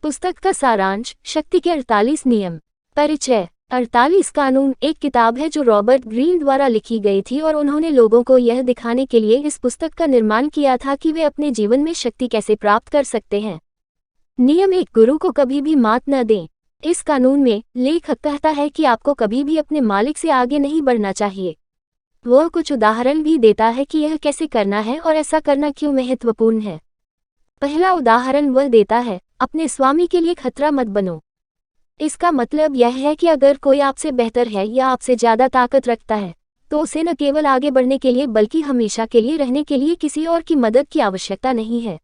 पुस्तक का सारांश, शक्ति के 48 नियम। परिचय। 48 कानून एक किताब है जो रॉबर्ट ग्रीन द्वारा लिखी गई थी और उन्होंने लोगों को यह दिखाने के लिए इस पुस्तक का निर्माण किया था कि वे अपने जीवन में शक्ति कैसे प्राप्त कर सकते हैं। नियम एक, गुरु को कभी भी मात न दें। इस कानून में लेखक कहता है कि आपको कभी भी अपने मालिक से आगे नहीं बढ़ना चाहिए। वह कुछ उदाहरण भी देता है कि यह कैसे करना है और ऐसा करना क्यों महत्वपूर्ण है। पहला उदाहरण वह देता है, अपने स्वामी के लिए खतरा मत बनो। इसका मतलब यह है कि अगर कोई आपसे बेहतर है या आपसे ज़्यादा ताकत रखता है, तो उसे न केवल आगे बढ़ने के लिए बल्कि हमेशा के लिए रहने के लिए किसी और की मदद की आवश्यकता नहीं है।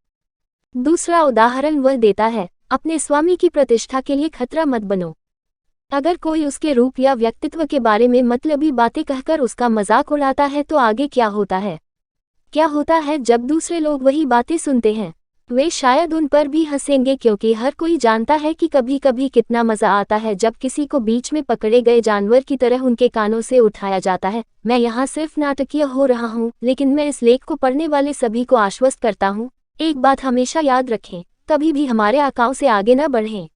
दूसरा उदाहरण वह देता है, अपने स्वामी की प्रतिष्ठा के लिए खतरा मत बनो। अगर कोई उसके रूप या व्यक्तित्व के बारे में मतलबी बातें कहकर उसका मजाक उड़ाता है तो आगे क्या होता है? क्या होता है जब दूसरे लोग वही बातें सुनते हैं? वे शायद उन पर भी हंसेंगे, क्योंकि हर कोई जानता है कि कभी कभी कितना मजा आता है जब किसी को बीच में पकड़े गए जानवर की तरह उनके कानों से उठाया जाता है। मैं यहाँ सिर्फ नाटकीय हो रहा हूँ, लेकिन मैं इस लेख को पढ़ने वाले सभी को आश्वस्त करता हूँ, एक बात हमेशा याद रखें, कभी भी हमारे आकाओं से आगे न बढ़ें।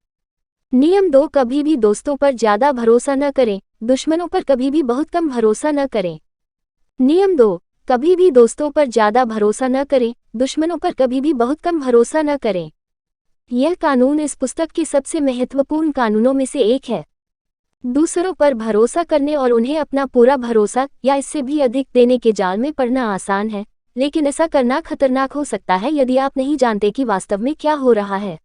नियम 2, कभी भी दोस्तों पर ज्यादा भरोसा न करें, दुश्मनों पर कभी भी बहुत कम भरोसा न करें। नियम 2, कभी भी दोस्तों पर ज्यादा भरोसा न करें, दुश्मनों पर कभी भी बहुत कम भरोसा न करें। यह कानून इस पुस्तक के सबसे महत्वपूर्ण कानूनों में से एक है। दूसरों पर भरोसा करने और उन्हें अपना पूरा भरोसा या इससे भी अधिक देने के जाल में पड़ना आसान है, लेकिन ऐसा करना खतरनाक हो सकता है यदि आप नहीं जानते कि वास्तव में क्या हो रहा है।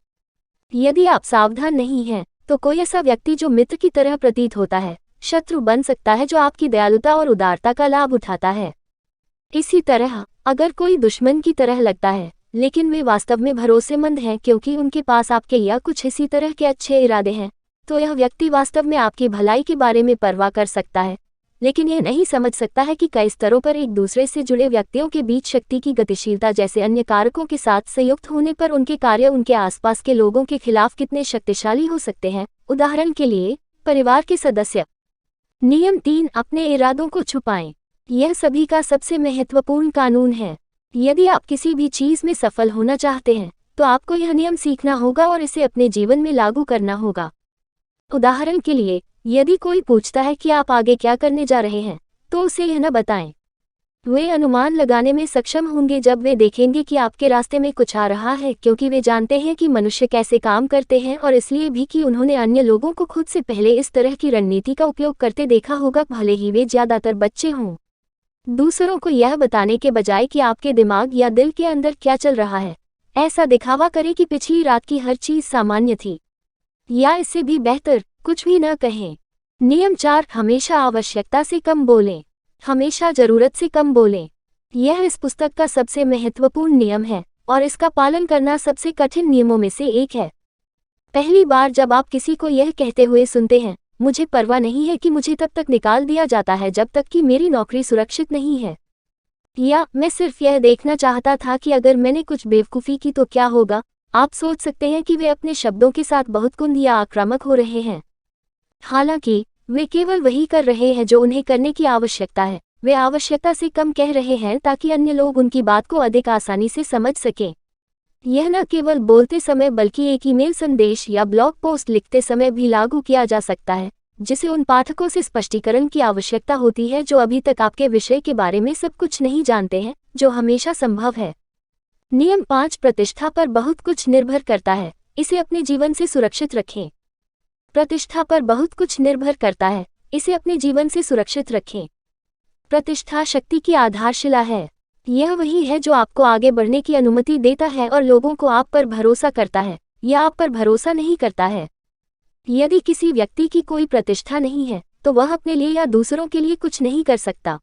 यदि आप सावधान नहीं हैं, तो कोई ऐसा व्यक्ति जो मित्र की तरह प्रतीत होता है, शत्रु बन सकता है जो आपकी दयालुता और उदारता का लाभ उठाता है। इसी तरह अगर कोई दुश्मन की तरह लगता है, लेकिन वे वास्तव में भरोसेमंद हैं क्योंकि उनके पास आपके या कुछ इसी तरह के अच्छे इरादे हैं, तो यह व्यक्ति वास्तव में आपकी भलाई के बारे में परवाह कर सकता है, लेकिन यह नहीं समझ सकता है कि कई स्तरों पर एक दूसरे से जुड़े व्यक्तियों के बीच शक्ति की गतिशीलता जैसे अन्य कारकों के साथ संयुक्त होने पर उनके कार्य उनके आसपास के लोगों के खिलाफ कितने शक्तिशाली हो सकते हैं। उदाहरण के लिए, परिवार के सदस्य। नियम 3, अपने इरादों को छुपाएं। यह सभी का सबसे महत्वपूर्ण कानून है। यदि आप किसी भी चीज में सफल होना चाहते हैं, तो आपको यह नियम सीखना होगा और इसे अपने जीवन में लागू करना होगा। उदाहरण के लिए, यदि कोई पूछता है कि आप आगे क्या करने जा रहे हैं, तो उसे यह न बताएं। वे अनुमान लगाने में सक्षम होंगे जब वे देखेंगे कि आपके रास्ते में कुछ आ रहा है, क्योंकि वे जानते हैं कि मनुष्य कैसे काम करते हैं और इसलिए भी कि उन्होंने अन्य लोगों को खुद से पहले इस तरह की रणनीति का उपयोग करते देखा होगा, भले ही वे ज्यादातर बच्चे हों। दूसरों को यह बताने के बजाय कि आपके दिमाग या दिल के अंदर क्या चल रहा है, ऐसा दिखावा करें कि पिछली रात की हर चीज सामान्य थी, या इससे भी बेहतर, कुछ भी न कहें। नियम 4, हमेशा आवश्यकता से कम बोलें। हमेशा जरूरत से कम बोलें। यह इस पुस्तक का सबसे महत्वपूर्ण नियम है और इसका पालन करना सबसे कठिन नियमों में से एक है। पहली बार जब आप किसी को यह कहते हुए सुनते हैं, मुझे परवाह नहीं है कि मुझे तब तक निकाल दिया जाता है जब तक कि मेरी नौकरी सुरक्षित नहीं है, या मैं सिर्फ यह देखना चाहता था कि अगर मैंने कुछ बेवकूफ़ी की तो क्या होगा, आप सोच सकते हैं कि वे अपने शब्दों के साथ बहुत कुंद या आक्रामक हो रहे हैं। हालांकि वे केवल वही कर रहे हैं जो उन्हें करने की आवश्यकता है। वे आवश्यकता से कम कह रहे हैं ताकि अन्य लोग उनकी बात को अधिक आसानी से समझ सकें। यह न केवल बोलते समय बल्कि एक ईमेल संदेश या ब्लॉग पोस्ट लिखते समय भी लागू किया जा सकता है, जिसे उन पाठकों से स्पष्टीकरण की आवश्यकता होती है जो अभी तक आपके विषय के बारे में सब कुछ नहीं जानते हैं, जो हमेशा संभव है। नियम 5, प्रतिष्ठा पर बहुत कुछ निर्भर करता है, इसे अपने जीवन से सुरक्षित रखें। प्रतिष्ठा पर बहुत कुछ निर्भर करता है, इसे अपने जीवन से सुरक्षित रखें। प्रतिष्ठा शक्ति की आधारशिला है। यह वही है जो आपको आगे बढ़ने की अनुमति देता है और लोगों को आप पर भरोसा करता है या आप पर भरोसा नहीं करता है। यदि किसी व्यक्ति की कोई प्रतिष्ठा नहीं है, तो वह अपने लिए या दूसरों के लिए कुछ नहीं कर सकता।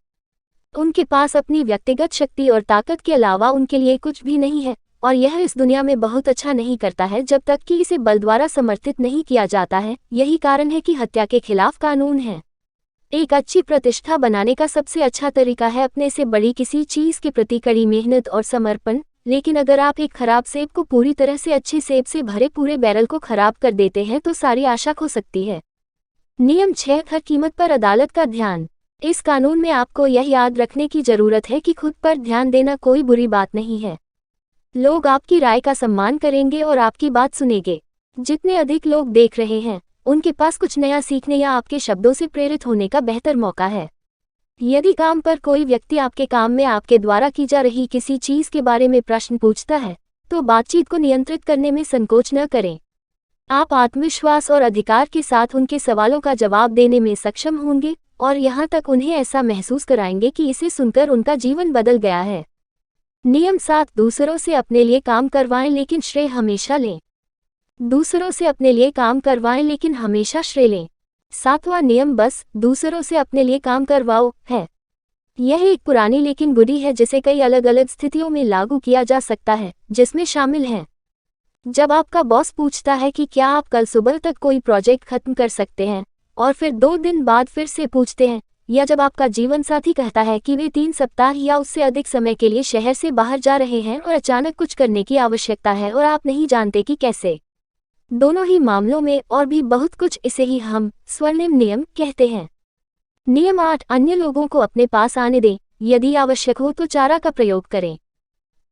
उनके पास अपनी व्यक्तिगत शक्ति और ताकत के अलावा उनके लिए कुछ भी नहीं है, और यह इस दुनिया में बहुत अच्छा नहीं करता है जब तक कि इसे बल द्वारा समर्थित नहीं किया जाता है। यही कारण है कि हत्या के खिलाफ कानून है। एक अच्छी प्रतिष्ठा बनाने का सबसे अच्छा तरीका है अपने से बड़ी किसी चीज के प्रति कड़ी मेहनत और समर्पण, लेकिन अगर आप एक खराब सेब को पूरी तरह से अच्छे सेब से भरे पूरे बैरल को खराब कर देते हैं तो सारी आशा खो सकती है। नियम 6, हर कीमत पर अदालत का ध्यान। इस कानून में आपको यह याद रखने की जरूरत है कि खुद पर ध्यान देना कोई बुरी बात नहीं है। लोग आपकी राय का सम्मान करेंगे और आपकी बात सुनेंगे, जितने अधिक लोग देख रहे हैं, उनके पास कुछ नया सीखने या आपके शब्दों से प्रेरित होने का बेहतर मौका है। यदि काम पर कोई व्यक्ति आपके काम में आपके द्वारा की जा रही किसी चीज के बारे में प्रश्न पूछता है, तो बातचीत को नियंत्रित करने में संकोच न करें। आप आत्मविश्वास और अधिकार के साथ उनके सवालों का जवाब देने में सक्षम होंगे और यहाँ तक उन्हें ऐसा महसूस कराएंगे कि इसे सुनकर उनका जीवन बदल गया है। नियम 7, दूसरों से अपने लिए काम करवाएं लेकिन श्रेय हमेशा लें। दूसरों से अपने लिए काम करवाएं लेकिन हमेशा श्रेय लें। 7वां नियम बस दूसरों से अपने लिए काम करवाओ है। यह एक पुरानी लेकिन बुरी है जिसे कई अलग अलग स्थितियों में लागू किया जा सकता है, जिसमें शामिल हैं। जब आपका बॉस पूछता है कि क्या आप कल सुबह तक कोई प्रोजेक्ट खत्म कर सकते हैं, और फिर 2 दिन बाद फिर से पूछते हैं, या जब आपका जीवनसाथी कहता है कि वे 3 सप्ताह या उससे अधिक समय के लिए शहर से बाहर जा रहे हैं और अचानक कुछ करने की आवश्यकता है और आप नहीं जानते कि कैसे। दोनों ही मामलों में और भी बहुत कुछ इसे ही हम स्वर्णिम नियम कहते हैं। नियम 8, अन्य लोगों को अपने पास आने दें, यदि आवश्यक हो तो चारा का प्रयोग करें।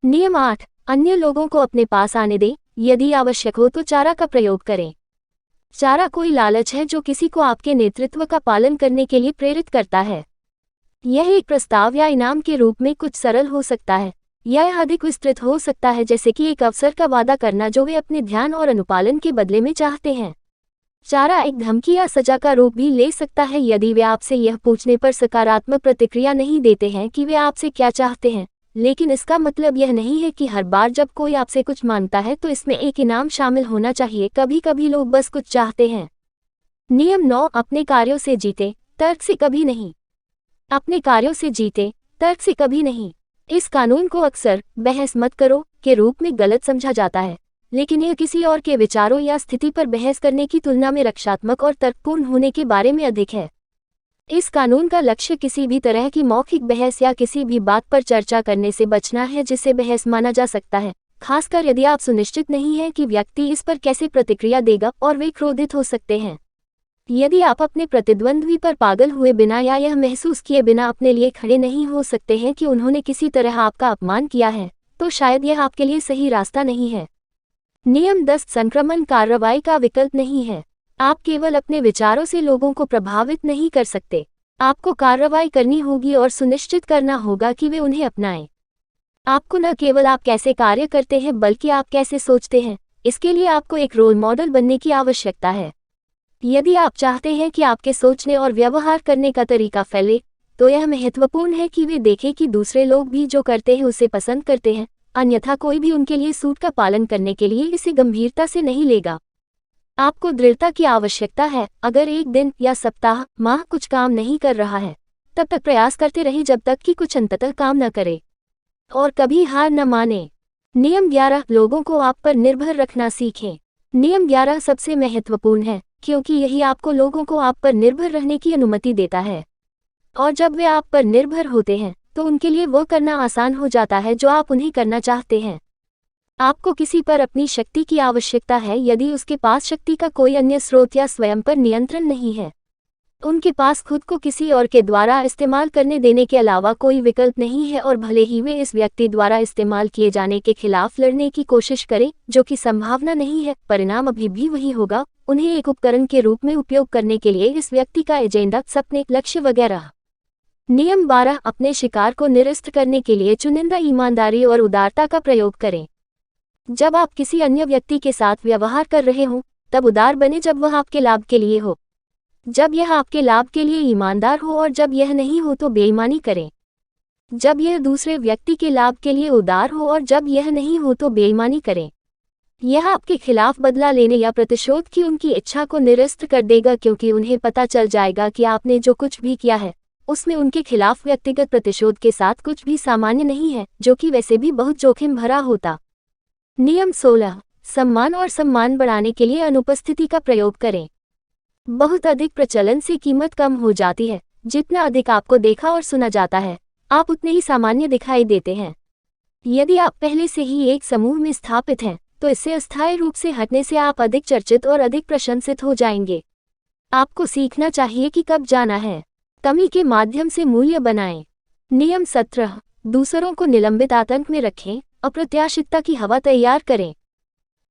नियम 8, अन्य लोगों को अपने पास आने दें, यदि आवश्यक हो तो चारा का प्रयोग करें। चारा कोई लालच है जो किसी को आपके नेतृत्व का पालन करने के लिए प्रेरित करता है। यह एक प्रस्ताव या इनाम के रूप में कुछ सरल हो सकता है, या यह अधिक विस्तृत हो सकता है, जैसे कि एक अवसर का वादा करना जो वे अपने ध्यान और अनुपालन के बदले में चाहते हैं। चारा एक धमकी या सजा का रूप भी ले सकता है यदि वे आपसे यह पूछने पर सकारात्मक प्रतिक्रिया नहीं देते हैं कि वे आपसे क्या चाहते हैं, लेकिन इसका मतलब यह नहीं है कि हर बार जब कोई आपसे कुछ मांगता है तो इसमें एक इनाम शामिल होना चाहिए। कभी कभी लोग बस कुछ चाहते हैं। नियम 9, अपने कार्यों से जीते, तर्क से कभी नहीं। अपने कार्यों से जीते, तर्क से कभी नहीं। इस कानून को अक्सर बहस मत करो के रूप में गलत समझा जाता है, लेकिन यह किसी और के विचारों या स्थिति पर बहस करने की तुलना में रक्षात्मक और तर्कपूर्ण होने के बारे में अधिक है। इस कानून का लक्ष्य किसी भी तरह की मौखिक बहस या किसी भी बात पर चर्चा करने से बचना है जिसे बहस माना जा सकता है, खासकर यदि आप सुनिश्चित नहीं हैं कि व्यक्ति इस पर कैसे प्रतिक्रिया देगा और वे क्रोधित हो सकते हैं। यदि आप अपने प्रतिद्वंद्वी पर पागल हुए बिना या यह महसूस किए बिना अपने लिए खड़े नहीं हो सकते हैं कि उन्होंने किसी तरह आपका अपमान किया है, तो शायद यह आपके लिए सही रास्ता नहीं है। नियम 10, संक्रमण कार्रवाई का विकल्प नहीं है। आप केवल अपने विचारों से लोगों को प्रभावित नहीं कर सकते। आपको कार्रवाई करनी होगी और सुनिश्चित करना होगा कि वे उन्हें अपनाएं। आपको न केवल आप कैसे कार्य करते हैं बल्कि आप कैसे सोचते हैं, इसके लिए आपको एक रोल मॉडल बनने की आवश्यकता है। यदि आप चाहते हैं कि आपके सोचने और व्यवहार करने का तरीका फैले, तो यह महत्वपूर्ण है कि वे देखें कि दूसरे लोग भी जो करते हैं उसे पसंद करते हैं, अन्यथा कोई भी उनके लिए सूट का पालन करने के लिए इसे गंभीरता से नहीं लेगा। आपको दृढ़ता की आवश्यकता है। अगर एक दिन या सप्ताह, माह कुछ काम नहीं कर रहा है, तब तक प्रयास करते रहें जब तक कि कुछ अंततः काम न करे, और कभी हार न माने। नियम 11, लोगों को आप पर निर्भर रखना सीखें। नियम 11 सबसे महत्वपूर्ण है क्योंकि यही आपको लोगों को आप पर निर्भर रहने की अनुमति देता है, और जब वे आप पर निर्भर होते हैं तो उनके लिए वो करना आसान हो जाता है जो आप उन्हें करना चाहते हैं। आपको किसी पर अपनी शक्ति की आवश्यकता है यदि उसके पास शक्ति का कोई अन्य स्रोत या स्वयं पर नियंत्रण नहीं है। उनके पास खुद को किसी और के द्वारा इस्तेमाल करने देने के अलावा कोई विकल्प नहीं है, और भले ही वे इस व्यक्ति द्वारा इस्तेमाल किए जाने के खिलाफ लड़ने की कोशिश करें, जो कि संभावना नहीं है, परिणाम अभी भी वही होगा। उन्हें एक उपकरण के रूप में उपयोग करने के लिए इस व्यक्ति का एजेंडा, सपने, लक्ष्य वगैरह। नियम 12, अपने शिकार को निरस्त करने के लिए चुनिंदा ईमानदारी और उदारता का प्रयोग करें। जब आप किसी अन्य व्यक्ति के साथ व्यवहार कर रहे हों, तब उदार बने जब वह आपके लाभ के लिए हो, जब यह आपके लाभ के लिए ईमानदार हो, और जब यह नहीं हो तो बेईमानी करें। जब यह दूसरे व्यक्ति के लाभ के लिए उदार हो और जब यह नहीं हो तो बेईमानी करें। यह आपके खिलाफ बदला लेने या प्रतिशोध की उनकी इच्छा को निरस्त कर देगा, क्योंकि उन्हें पता चल जाएगा कि आपने जो कुछ भी किया है उसमें उनके खिलाफ व्यक्तिगत प्रतिशोध के साथ कुछ भी सामान्य नहीं है, जो कि वैसे भी बहुत जोखिम भरा होता। नियम 16, सम्मान और सम्मान बढ़ाने के लिए अनुपस्थिति का प्रयोग करें। बहुत अधिक प्रचलन से कीमत कम हो जाती है। जितना अधिक आपको देखा और सुना जाता है, आप उतने ही सामान्य दिखाई देते हैं। यदि आप पहले से ही एक समूह में स्थापित हैं, तो इससे अस्थायी रूप से हटने से आप अधिक चर्चित और अधिक प्रशंसित हो जाएंगे। आपको सीखना चाहिए कि कब जाना है। कमी के माध्यम से मूल्य बनाएं। नियम 17, दूसरों को निलंबित आतंक में रखें, अप्रत्याशितता की हवा तैयार करें।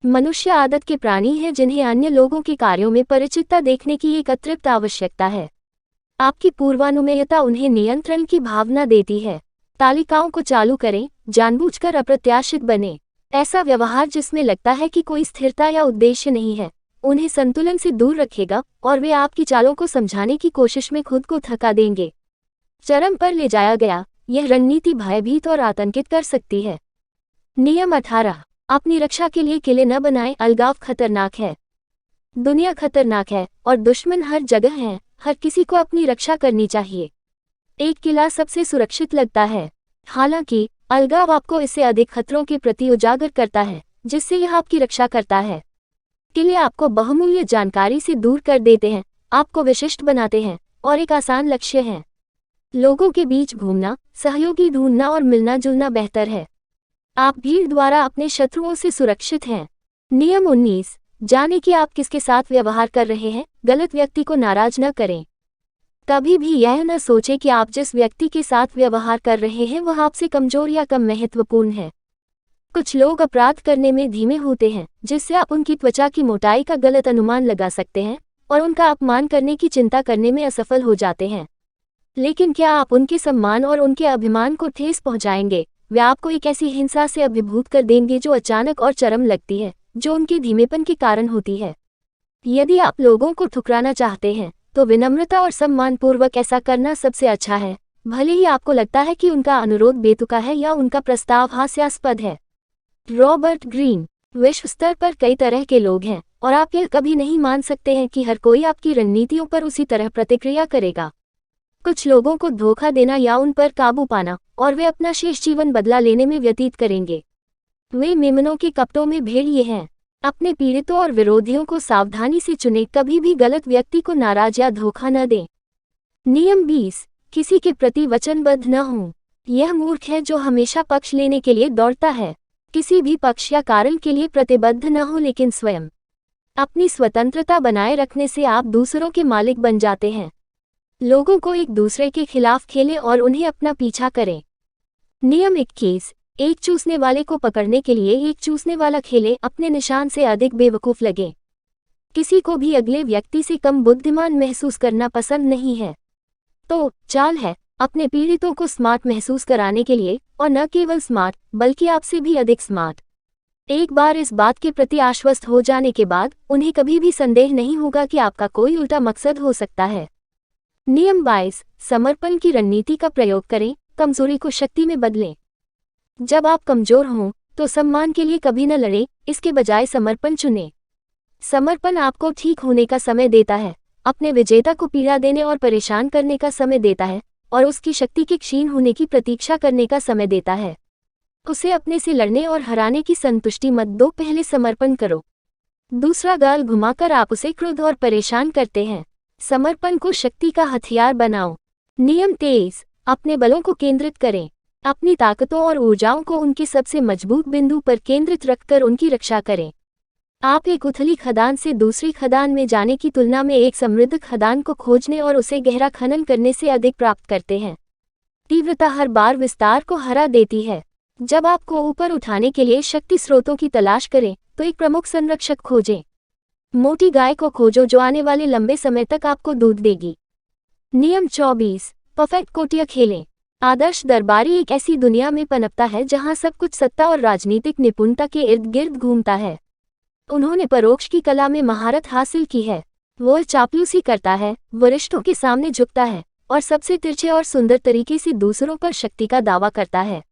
मनुष्य आदत के प्राणी हैं जिन्हें अन्य लोगों के कार्यों में परिचितता देखने की एक अतिरिक्त आवश्यकता है। आपकी पूर्वानुमेयता उन्हें नियंत्रण की भावना देती है। तालिकाओं को चालू करें, जानबूझकर अप्रत्याशित बने। ऐसा व्यवहार जिसमें लगता है कि कोई स्थिरता या उद्देश्य नहीं है, उन्हें संतुलन से दूर रखेगा और वे आपकी चालों को समझाने की कोशिश में खुद को थका देंगे। चरम पर ले जाया गया, यह रणनीति भयभीत और आतंकित कर सकती है। नियम 18, अपनी रक्षा के लिए किले न बनाएं। अलगाव खतरनाक है। दुनिया खतरनाक है और दुश्मन हर जगह हैं। हर किसी को अपनी रक्षा करनी चाहिए। एक किला सबसे सुरक्षित लगता है, हालांकि अलगाव आपको इससे अधिक खतरों के प्रति उजागर करता है जिससे यह आपकी रक्षा करता है। किले आपको बहुमूल्य जानकारी से दूर कर देते हैं, आपको विशिष्ट बनाते हैं और एक आसान लक्ष्य है। लोगों के बीच घूमना, सहयोगी ढूंढना और मिलना जुलना बेहतर है। आप भीड़ द्वारा अपने शत्रुओं से सुरक्षित हैं। नियम 19, जाने कि आप किसके साथ व्यवहार कर रहे हैं। गलत व्यक्ति को नाराज न करें। कभी भी यह न सोचें कि आप जिस व्यक्ति के साथ व्यवहार कर रहे हैं वह आपसे कमजोर या कम महत्वपूर्ण है। कुछ लोग अपराध करने में धीमे होते हैं, जिससे आप उनकी त्वचा की मोटाई का गलत अनुमान लगा सकते हैं और उनका अपमान करने की चिंता करने में असफल हो जाते हैं। लेकिन क्या आप उनके सम्मान और उनके अभिमान को ठेस पहुंचाएंगे? वे आपको एक ऐसी हिंसा से अभिभूत कर देंगे जो अचानक और चरम लगती है, जो उनके धीमेपन के कारण होती है। यदि आप लोगों को ठुकराना चाहते हैं तो विनम्रता और सम्मानपूर्वक ऐसा करना सबसे अच्छा है, भले ही आपको लगता है कि उनका अनुरोध बेतुका है या उनका प्रस्ताव हास्यास्पद है। रॉबर्ट ग्रीन, विश्व स्तर पर कई तरह के लोग हैं और आप यह कभी नहीं मान सकते हैं कि हर कोई आपकी रणनीतियों पर उसी तरह प्रतिक्रिया करेगा। कुछ लोगों को धोखा देना या उन पर काबू पाना और वे अपना शेष जीवन बदला लेने में व्यतीत करेंगे। वे मेमनों के कपटों में भेड़िए हैं। अपने पीड़ितों और विरोधियों को सावधानी से चुनें, कभी भी गलत व्यक्ति को नाराज या धोखा न दें। नियम 20, किसी के प्रति वचनबद्ध न हों। यह मूर्ख है जो हमेशा पक्ष लेने के लिए दौड़ता है। किसी भी पक्ष या कारण के लिए प्रतिबद्ध न हो, लेकिन स्वयं अपनी स्वतंत्रता बनाए रखने से आप दूसरों के मालिक बन जाते हैं। लोगों को एक दूसरे के खिलाफ खेलें और उन्हें अपना पीछा करें। नियम 21, एक चूसने वाले को पकड़ने के लिए एक चूसने वाला खेले। अपने निशान से अधिक बेवकूफ लगे। किसी को भी अगले व्यक्ति से कम बुद्धिमान महसूस करना पसंद नहीं है। तो चाल है अपने पीड़ितों को स्मार्ट महसूस कराने के लिए, और न केवल स्मार्ट बल्कि आपसे भी अधिक स्मार्ट। एक बार इस बात के प्रति आश्वस्त हो जाने के बाद उन्हें कभी भी संदेह नहीं होगा कि आपका कोई उल्टा मकसद हो सकता है। नियम 22, समर्पण की रणनीति का प्रयोग करें। कमजोरी को शक्ति में बदलें। जब आप कमजोर हों तो सम्मान के लिए कभी न लड़ें, इसके बजाय समर्पण चुनें। समर्पण आपको ठीक होने का समय देता है, अपने विजेता को पीड़ा देने और परेशान करने का समय देता है, और उसकी शक्ति के क्षीण होने की प्रतीक्षा करने का समय देता है। उसे अपने से लड़ने और हराने की संतुष्टि मत दो, पहले समर्पण करो। दूसरा गाल घुमाकर आप उसे क्रोध और परेशान करते हैं। समर्पण को शक्ति का हथियार बनाओ। नियम 23, अपने बलों को केंद्रित करें। अपनी ताकतों और ऊर्जाओं को उनके सबसे मजबूत बिंदु पर केंद्रित रखकर उनकी रक्षा करें। आप एक उथली खदान से दूसरी खदान में जाने की तुलना में एक समृद्ध खदान को खोजने और उसे गहरा खनन करने से अधिक प्राप्त करते हैं। तीव्रता हर बार विस्तार को हरा देती है। जब आपको ऊपर उठाने के लिए शक्ति स्रोतों की तलाश करें तो एक प्रमुख संरक्षक खोजें। मोटी गाय को खोजो जो आने वाले लंबे समय तक आपको दूध देगी। नियम 24, परफेक्ट कोटिया खेलें। आदर्श दरबारी एक ऐसी दुनिया में पनपता है जहां सब कुछ सत्ता और राजनीतिक निपुणता के इर्द गिर्द घूमता है। उन्होंने परोक्ष की कला में महारत हासिल की है। वो चापलूसी करता है, वरिष्ठों के सामने झुकता है और सबसे तिरछे और सुंदर तरीके से दूसरों पर शक्ति का दावा करता है।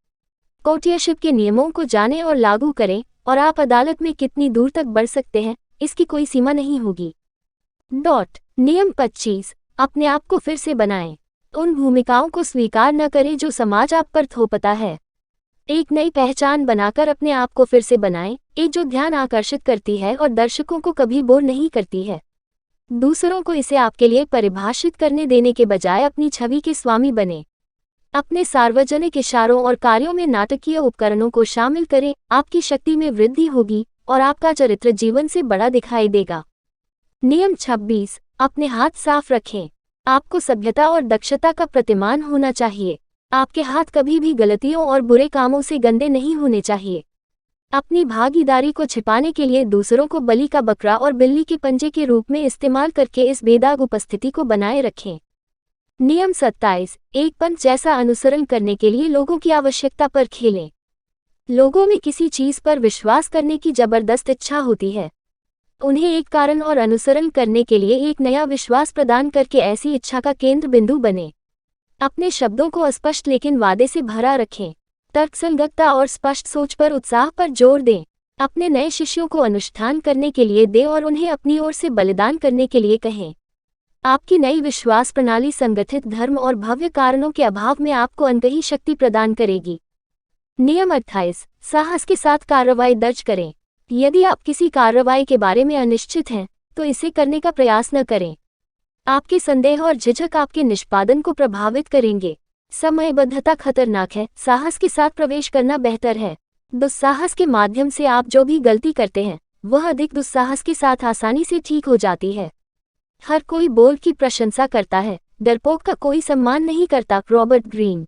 कोटियाशिप के नियमों को जानें और लागू करें, और आप अदालत में कितनी दूर तक बढ़ सकते हैं इसकी कोई सीमा नहीं होगी। नियम 25, अपने आप को फिर से बनाएं। उन भूमिकाओं को स्वीकार न करें जो समाज आप पर थोपता है। एक नई पहचान बनाकर अपने आप को फिर से बनाएं, एक जो ध्यान आकर्षित करती है और दर्शकों को कभी बोर नहीं करती है। दूसरों को इसे आपके लिए परिभाषित करने देने के बजाय अपनी छवि के स्वामी बने। अपने सार्वजनिक इशारों और कार्यों में नाटकीय उपकरणों को शामिल करें। आपकी शक्ति में वृद्धि होगी और आपका चरित्र जीवन से बड़ा दिखाई देगा। नियम 26, अपने हाथ साफ रखें। आपको सभ्यता और दक्षता का प्रतिमान होना चाहिए। आपके हाथ कभी भी गलतियों और बुरे कामों से गंदे नहीं होने चाहिए। अपनी भागीदारी को छिपाने के लिए दूसरों को बलि का बकरा और बिल्ली के पंजे के रूप में इस्तेमाल करके इस बेदाग उपस्थिति को बनाए रखें। नियम 27, एक पंच जैसा अनुसरण करने के लिए लोगों की आवश्यकता पर खेलें। लोगों में किसी चीज पर विश्वास करने की जबरदस्त इच्छा होती है। उन्हें एक कारण और अनुसरण करने के लिए एक नया विश्वास प्रदान करके ऐसी इच्छा का केंद्र बिंदु बने। अपने शब्दों को अस्पष्ट लेकिन वादे से भरा रखें। तर्कसंगतता और स्पष्ट सोच पर उत्साह पर जोर दें। अपने नए शिष्यों को अनुष्ठान करने के लिए दें और उन्हें अपनी ओर से बलिदान करने के लिए कहें। आपकी नई विश्वास प्रणाली संगठित धर्म और भव्य कारणों के अभाव में आपको अनकही शक्ति प्रदान करेगी। नियम 28, साहस के साथ कार्रवाई दर्ज करें। यदि आप किसी कार्रवाई के बारे में अनिश्चित हैं, तो इसे करने का प्रयास न करें। आपके संदेह और झिझक आपके निष्पादन को प्रभावित करेंगे। समयबद्धता खतरनाक है, साहस के साथ प्रवेश करना बेहतर है। दुस्साहस के माध्यम से आप जो भी गलती करते हैं, वह अधिक दुस्साहस के साथ आसानी से ठीक हो जाती है। हर कोई बोल की प्रशंसा करता है, डरपोक का कोई सम्मान नहीं करता। Robert Greene.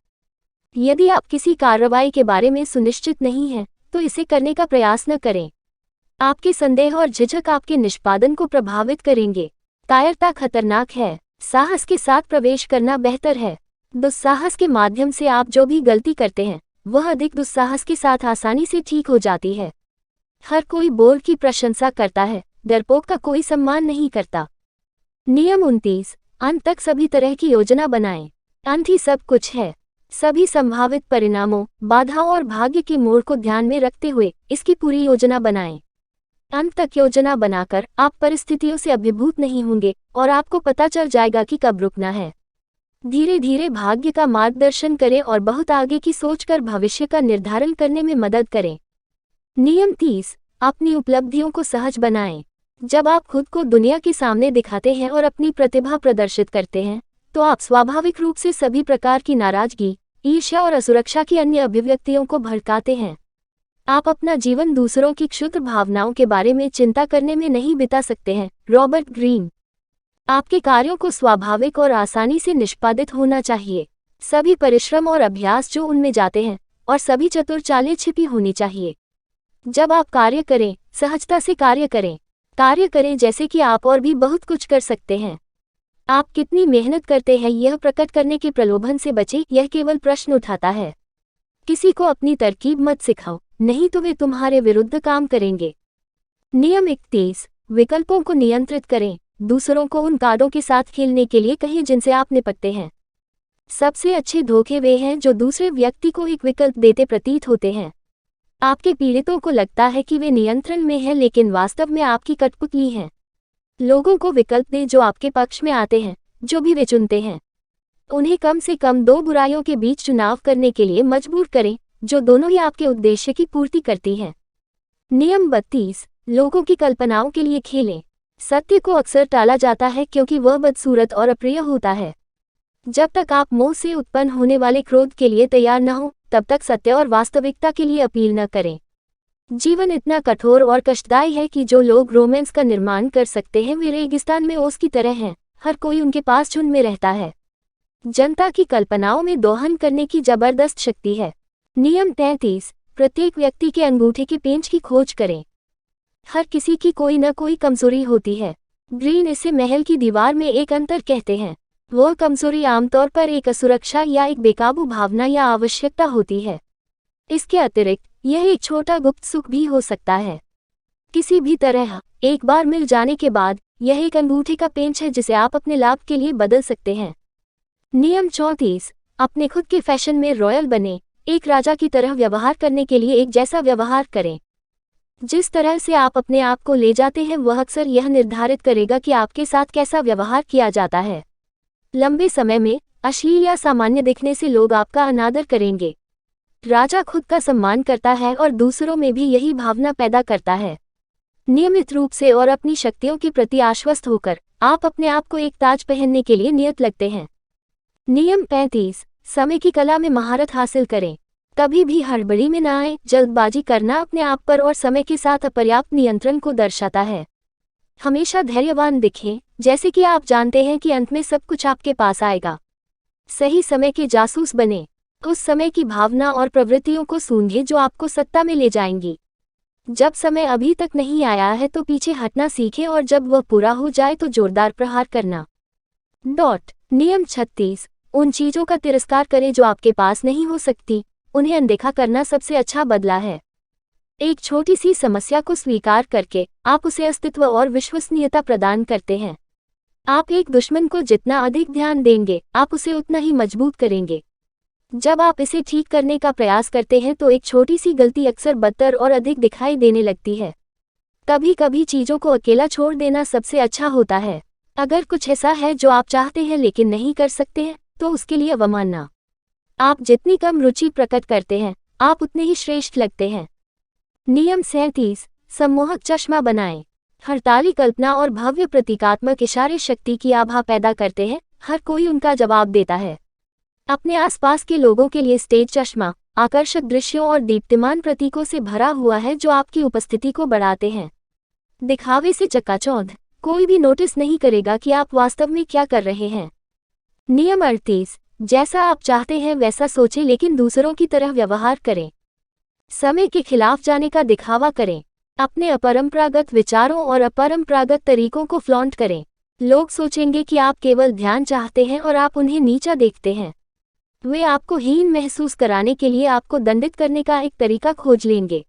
यदि आप किसी कार्रवाई के बारे में सुनिश्चित नहीं हैं, तो इसे करने का प्रयास न करें। आपके संदेह और झिझक आपके निष्पादन को प्रभावित करेंगे। कायरता खतरनाक है, साहस के साथ प्रवेश करना बेहतर है। दुस्साहस के माध्यम से आप जो भी गलती करते हैं, वह अधिक दुस्साहस के साथ आसानी से ठीक हो जाती है। हर कोई बोल की प्रशंसा करता है, डरपोक का कोई सम्मान नहीं करता। नियम 29, अंत तक सभी तरह की योजना बनाएं। अंत ही सब कुछ है। सभी संभावित परिणामों, बाधाओं और भाग्य के मोड़ को ध्यान में रखते हुए इसकी पूरी योजना बनाएं। अंत तक योजना बनाकर आप परिस्थितियों से अभिभूत नहीं होंगे और आपको पता चल जाएगा कि कब रुकना है। धीरे धीरे भाग्य का मार्गदर्शन करें और बहुत आगे की सोचकर भविष्य का निर्धारण करने में मदद करें। नियम 30, अपनी उपलब्धियों को सहज बनाएं। जब आप खुद को दुनिया के सामने दिखाते हैं और अपनी प्रतिभा प्रदर्शित करते हैं, तो आप स्वाभाविक रूप से सभी प्रकार की नाराजगी, ईर्ष्या और असुरक्षा की अन्य अभिव्यक्तियों को भड़काते हैं। आप अपना जीवन दूसरों की क्षुद्र भावनाओं के बारे में चिंता करने में नहीं बिता सकते हैं। Robert Greene. आपके कार्यों को स्वाभाविक और आसानी से निष्पादित होना चाहिए। सभी परिश्रम और अभ्यास जो उनमें जाते हैं और सभी चतुर चालें छिपी होनी चाहिए। जब आप कार्य करें, सहजता से कार्य करें। कार्य करें जैसे कि आप और भी बहुत कुछ कर सकते हैं। आप कितनी मेहनत करते हैं यह प्रकट करने के प्रलोभन से बचें, यह केवल प्रश्न उठाता है। किसी को अपनी तरकीब मत सिखाओ, नहीं तो वे तुम्हारे विरुद्ध काम करेंगे। नियम 31, विकल्पों को नियंत्रित करें। दूसरों को उन कार्डों के साथ खेलने के लिए कहें जिनसे आप निपटते हैं। सबसे अच्छे धोखे वे हैं जो दूसरे व्यक्ति को एक विकल्प देते प्रतीत होते हैं। आपके पीड़ितों को लगता है कि वे नियंत्रण में हैं, लेकिन वास्तव में आपकी कठपुतली हैं। लोगों को विकल्प दें जो आपके पक्ष में आते हैं, जो भी वे चुनते हैं। उन्हें कम से कम दो बुराइयों के बीच चुनाव करने के लिए मजबूर करें, जो दोनों ही आपके उद्देश्य की पूर्ति करती हैं। नियम 32, लोगों की कल्पनाओं के लिए खेलें। सत्य को अक्सर टाला जाता है क्योंकि वह बदसूरत और अप्रिय होता है। जब तक आप मोह से उत्पन्न होने वाले क्रोध के लिए तैयार न हो, तब तक सत्य और वास्तविकता के लिए अपील न करें। जीवन इतना कठोर और कष्टदायी है कि जो लोग रोमांस का निर्माण कर सकते हैं वे रेगिस्तान में ओस की तरह हैं। हर कोई उनके पास झुंड में रहता है। जनता की कल्पनाओं में दोहन करने की जबरदस्त शक्ति है। नियम 33, प्रत्येक व्यक्ति के अंगूठे के पेंच की खोज करें। हर किसी की कोई न कोई कमजोरी होती है। ग्रीन इसे महल की दीवार में एक अंतर कहते हैं। वह कमजोरी आमतौर पर एक असुरक्षा या एक बेकाबू भावना या आवश्यकता होती है। इसके अतिरिक्त यह एक छोटा गुप्त सुख भी हो सकता है। किसी भी तरह एक बार मिल जाने के बाद यह एक अंगूठे का पेंच है जिसे आप अपने लाभ के लिए बदल सकते हैं। नियम 34, अपने खुद के फैशन में रॉयल बने। एक राजा की तरह व्यवहार करने के लिए एक जैसा व्यवहार करें। जिस तरह से आप अपने आप को ले जाते हैं वह अक्सर यह निर्धारित करेगा कि आपके साथ कैसा व्यवहार किया जाता है। लंबे समय में अश्लील या सामान्य दिखने से लोग आपका अनादर करेंगे। राजा खुद का सम्मान करता है और दूसरों में भी यही भावना पैदा करता है। नियमित रूप से और अपनी शक्तियों के प्रति आश्वस्त होकर आप अपने आप को एक ताज पहनने के लिए नियत लगते हैं। नियम 35, समय की कला में महारत हासिल करें। कभी भी हड़बड़ी में न आए। जल्दबाजी करना अपने आप पर और समय के साथ अपर्याप्त नियंत्रण को दर्शाता है। हमेशा धैर्यवान दिखें, जैसे कि आप जानते हैं कि अंत में सब कुछ आपके पास आएगा। सही समय के जासूस बने। उस समय की भावना और प्रवृत्तियों को सूंघें जो आपको सत्ता में ले जाएंगी। जब समय अभी तक नहीं आया है तो पीछे हटना सीखें और जब वह पूरा हो जाए तो जोरदार प्रहार करना। नियम 36। उन चीजों का तिरस्कार करें जो आपके पास नहीं हो सकती, उन्हें अनदेखा करना सबसे अच्छा बदला है। एक छोटी सी समस्या को स्वीकार करके आप उसे अस्तित्व और विश्वसनीयता प्रदान करते हैं। आप एक दुश्मन को जितना अधिक ध्यान देंगे, आप उसे उतना ही मजबूत करेंगे। जब आप इसे ठीक करने का प्रयास करते हैं तो एक छोटी सी गलती अक्सर बदतर और अधिक दिखाई देने लगती है। कभी कभी चीजों को अकेला छोड़ देना सबसे अच्छा होता है। अगर कुछ ऐसा है जो आप चाहते हैं लेकिन नहीं कर सकते हैं, तो उसके लिए अवमानना। आप जितनी कम रुचि प्रकट करते हैं, आप उतने ही श्रेष्ठ लगते हैं। नियम 37। सम्मोहक चश्मा बनाएं। हड़ताली कल्पना और भव्य प्रतीकात्मक इशारे शक्ति की आभा पैदा करते हैं, हर कोई उनका जवाब देता है। अपने आसपास के लोगों के लिए स्टेज चश्मा आकर्षक दृश्यों और दीप्तिमान प्रतीकों से भरा हुआ है जो आपकी उपस्थिति को बढ़ाते हैं। दिखावे से चकाचौंध, कोई भी नोटिस नहीं करेगा कि आप वास्तव में क्या कर रहे हैं। नियम 38। जैसा आप चाहते हैं वैसा सोचें लेकिन दूसरों की तरह व्यवहार करें। समय के खिलाफ जाने का दिखावा करें। अपने अपरंपरागत विचारों और अपरंपरागत तरीकों को फ्लॉन्ट करें। लोग सोचेंगे कि आप केवल ध्यान चाहते हैं और आप उन्हें नीचा देखते हैं। वे आपको हीन महसूस कराने के लिए आपको दंडित करने का एक तरीका खोज लेंगे।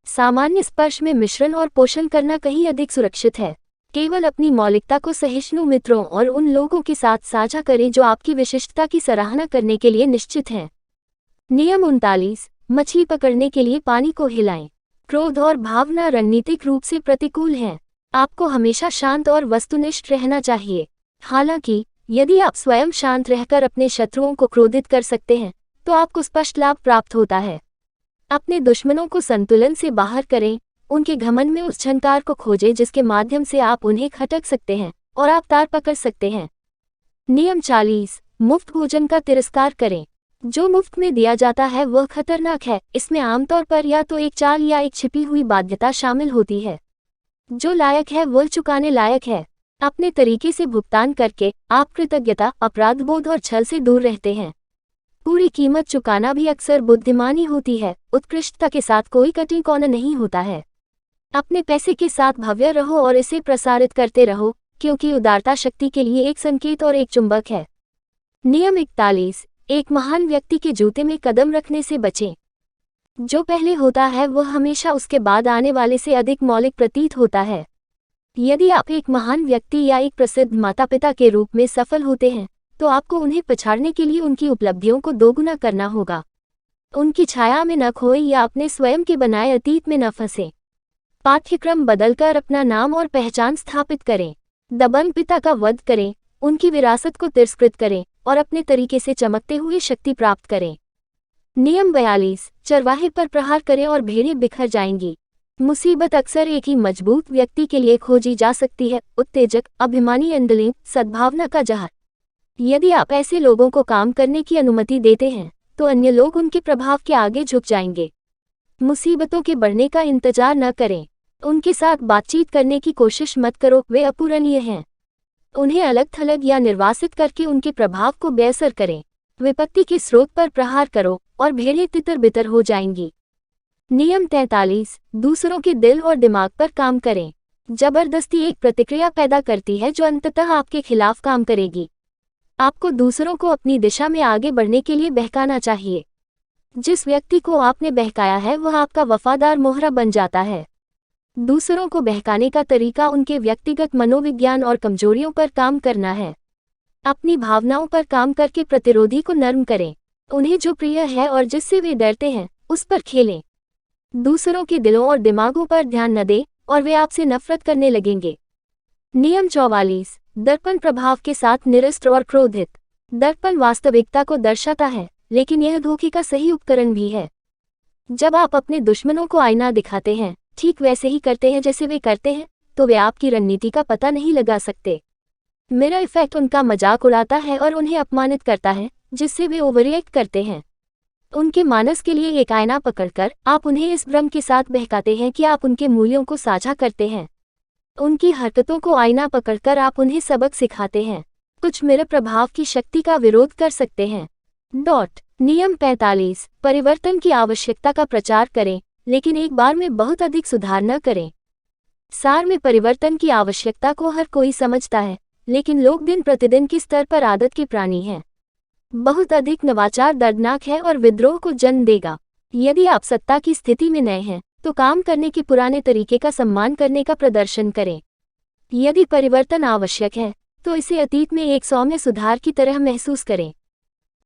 सामान्य स्पर्श में मिश्रण और पोषण करना कहीं अधिक सुरक्षित है। केवल अपनी मौलिकता को सहिष्णु मित्रों और उन लोगों के साथ साझा करें जो आपकी विशिष्टता की सराहना करने के लिए निश्चित हैं। नियम 39। मछली पकड़ने के लिए पानी को हिलाएं। क्रोध और भावना रणनीतिक रूप से प्रतिकूल हैं। आपको हमेशा शांत और वस्तुनिष्ठ रहना चाहिए। हालांकि यदि आप स्वयं शांत रहकर अपने शत्रुओं को क्रोधित कर सकते हैं, तो आपको स्पष्ट लाभ प्राप्त होता है। अपने दुश्मनों को संतुलन से बाहर करें। उनके घमंड में उस झंकार को खोजें जिसके माध्यम से आप उन्हें खटक सकते हैं और आप तार पकड़ सकते हैं। नियम 40। मुफ्त भोजन का तिरस्कार करें। जो मुफ्त में दिया जाता है वह खतरनाक है। इसमें आमतौर पर या तो एक चाल या एक छिपी हुई बाध्यता शामिल होती है। जो लायक है वह चुकाने लायक है। अपने तरीके से भुगतान करके आप कृतज्ञता, अपराधबोध और छल से दूर रहते हैं। पूरी कीमत चुकाना भी अक्सर बुद्धिमानी होती है। उत्कृष्टता के साथ कोई कटी कौन नहीं होता है। अपने पैसे के साथ भव्य रहो और इसे प्रसारित करते रहो, क्योंकि उदारता शक्ति के लिए एक संकेत और एक चुंबक है। नियम 41। एक महान व्यक्ति के जूते में कदम रखने से बचें। जो पहले होता है वह हमेशा उसके बाद आने वाले से अधिक मौलिक प्रतीत होता है। यदि आप एक महान व्यक्ति या एक प्रसिद्ध माता पिता के रूप में सफल होते हैं, तो आपको उन्हें पछाड़ने के लिए उनकी उपलब्धियों को दोगुना करना होगा। उनकी छाया में न खोएं या अपने स्वयं के बनाए अतीत में न फंसें। पाठ्यक्रम बदलकर अपना नाम और पहचान स्थापित करें। दबंग पिता का वध करें, उनकी विरासत को तिरस्कृत करें और अपने तरीके से चमकते हुए शक्ति प्राप्त करें। नियम 42। चरवाहे पर प्रहार करें और भेड़ें बिखर जाएंगी। मुसीबत अक्सर एक ही मजबूत व्यक्ति के लिए खोजी जा सकती है। उत्तेजक, अभिमानी एंडलिंग, सद्भावना का जहर। यदि आप ऐसे लोगों को काम करने की अनुमति देते हैं, तो अन्य लोग उनके प्रभाव के आगे झुक जाएंगे। मुसीबतों के बढ़ने का इंतजार न करें। उनके साथ बातचीत करने की कोशिश मत करो, वे अपूरणीय हैं। उन्हें अलग थलग या निर्वासित करके उनके प्रभाव को बेअसर करें। विपत्ति के स्रोत पर प्रहार करो और भेड़ें तितर बितर हो जाएंगी। नियम 43। दूसरों के दिल और दिमाग पर काम करें। जबरदस्ती एक प्रतिक्रिया पैदा करती है जो अंततः आपके खिलाफ काम करेगी। आपको दूसरों को अपनी दिशा में आगे बढ़ने के लिए बहकाना चाहिए। जिस व्यक्ति को आपने बहकाया है वह आपका वफादार मोहरा बन जाता है। दूसरों को बहकाने का तरीका उनके व्यक्तिगत मनोविज्ञान और कमजोरियों पर काम करना है। अपनी भावनाओं पर काम करके प्रतिरोधी को नर्म करें। उन्हें जो प्रिय है और जिससे वे डरते हैं, उस पर खेलें। दूसरों के दिलों और दिमागों पर ध्यान न दें और वे आपसे नफरत करने लगेंगे। नियम 44। दर्पण प्रभाव के साथ निरस्त और क्रोधित। दर्पण वास्तविकता को दर्शाता है, लेकिन यह धोखे का सही उपकरण भी है। जब आप अपने दुश्मनों को आईना दिखाते हैं, ठीक वैसे ही करते हैं जैसे वे करते हैं, तो वे आपकी रणनीति का पता नहीं लगा सकते। मिरर इफेक्ट उनका मजाक उड़ाता है और उन्हें अपमानित करता है, जिससे वे ओवररिएक्ट करते हैं। उनके मानस के लिए एक आईना पकड़कर आप उन्हें इस भ्रम के साथ बहकाते हैं कि आप उनके मूल्यों को साझा करते हैं। उनकी हरकतों को आईना पकड़कर आप उन्हें सबक सिखाते हैं। कुछ मिरर प्रभाव की शक्ति का विरोध कर सकते हैं। नियम 45। परिवर्तन की आवश्यकता का प्रचार करें, लेकिन एक बार में बहुत अधिक सुधार न करें। सार में परिवर्तन की आवश्यकता को हर कोई समझता है, लेकिन लोग दिन प्रतिदिन के स्तर पर आदत के प्राणी हैं। बहुत अधिक नवाचार दर्दनाक है और विद्रोह को जन्म देगा। यदि आप सत्ता की स्थिति में नए हैं, तो काम करने के पुराने तरीके का सम्मान करने का प्रदर्शन करें। यदि परिवर्तन आवश्यक है, तो इसे अतीत में एक सौम्य सुधार की तरह महसूस करें।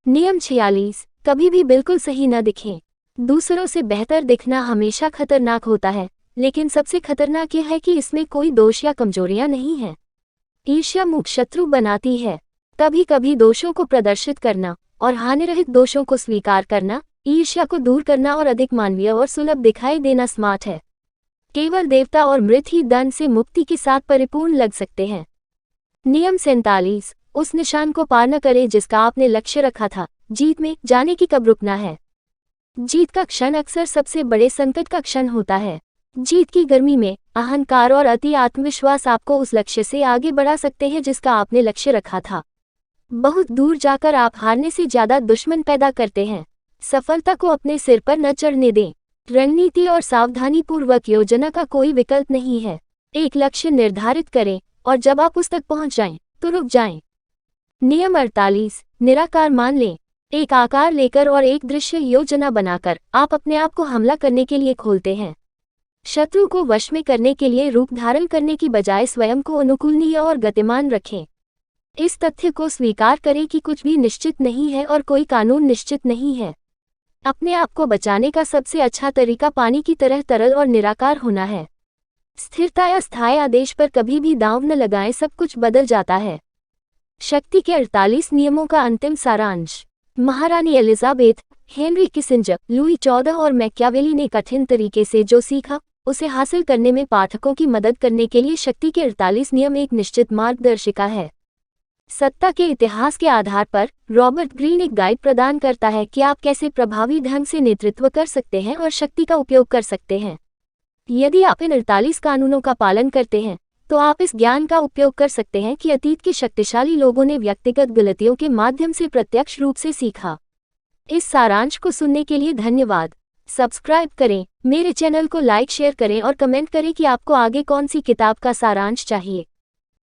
नियम 46, कभी भी बिल्कुल सही न दिखें। दूसरों से बेहतर दिखना हमेशा खतरनाक होता है, लेकिन सबसे खतरनाक यह है कि इसमें कोई दोष या कमजोरियां नहीं हैं। ईर्ष्या मुख्य शत्रु बनाती है। कभी कभी दोषों को प्रदर्शित करना और हानिरहित दोषों को स्वीकार करना, ईर्ष्या को दूर करना और अधिक मानवीय और सुलभ दिखाई देना स्मार्ट है। केवल देवता और मृत ही दंड से मुक्ति के साथ परिपूर्ण लग सकते हैं। नियम 47, उस निशान को पार न करें जिसका आपने लक्ष्य रखा था। जीत में जाने की कब रुकना है। जीत का क्षण अक्सर सबसे बड़े संकट का क्षण होता है। जीत की गर्मी में अहंकार और अति आत्मविश्वास आपको उस लक्ष्य से आगे बढ़ा सकते हैं जिसका आपने लक्ष्य रखा था। बहुत दूर जाकर आप हारने से ज्यादा दुश्मन पैदा करते हैं। सफलता को अपने सिर पर न चढ़ने दें। रणनीति और सावधानीपूर्वक योजना का कोई विकल्प नहीं है। एक लक्ष्य निर्धारित करें और जब आप उस तक पहुंच जाएं, तो रुक जाएं। नियम 48, निराकार मान लें। एक आकार लेकर और एक दृश्य योजना बनाकर आप अपने आप को हमला करने के लिए खोलते हैं। शत्रु को वश में करने के लिए रूप धारण करने की बजाय स्वयं को अनुकूलनीय और गतिमान रखें। इस तथ्य को स्वीकार करें कि कुछ भी निश्चित नहीं है और कोई कानून निश्चित नहीं है। अपने आप को बचाने का सबसे अच्छा तरीका पानी की तरह तरल और निराकार होना है। स्थिरता या स्थायी आदेश पर कभी भी दांव न लगाएं, सब कुछ बदल जाता है। शक्ति के 48 नियमों का अंतिम सारांश। महारानी एलिजाबेथ, हेनरी किसिंजर, लुई 14 और मैकियावेली ने कठिन तरीके से जो सीखा, उसे हासिल करने में पाठकों की मदद करने के लिए शक्ति के 48 नियम एक निश्चित मार्गदर्शिका है। सत्ता के इतिहास के आधार पर रॉबर्ट ग्रीन एक गाइड प्रदान करता है कि आप कैसे प्रभावी ढंग से नेतृत्व कर सकते हैं और शक्ति का उपयोग कर सकते हैं। यदि आप इन 48 कानूनों का पालन करते हैं, तो आप इस ज्ञान का उपयोग कर सकते हैं कि अतीत के शक्तिशाली लोगों ने व्यक्तिगत गलतियों के माध्यम से प्रत्यक्ष रूप से सीखा। इस सारांश को सुनने के लिए धन्यवाद। सब्सक्राइब करें, मेरे चैनल को लाइक शेयर करें और कमेंट करें कि आपको आगे कौन सी किताब का सारांश चाहिए।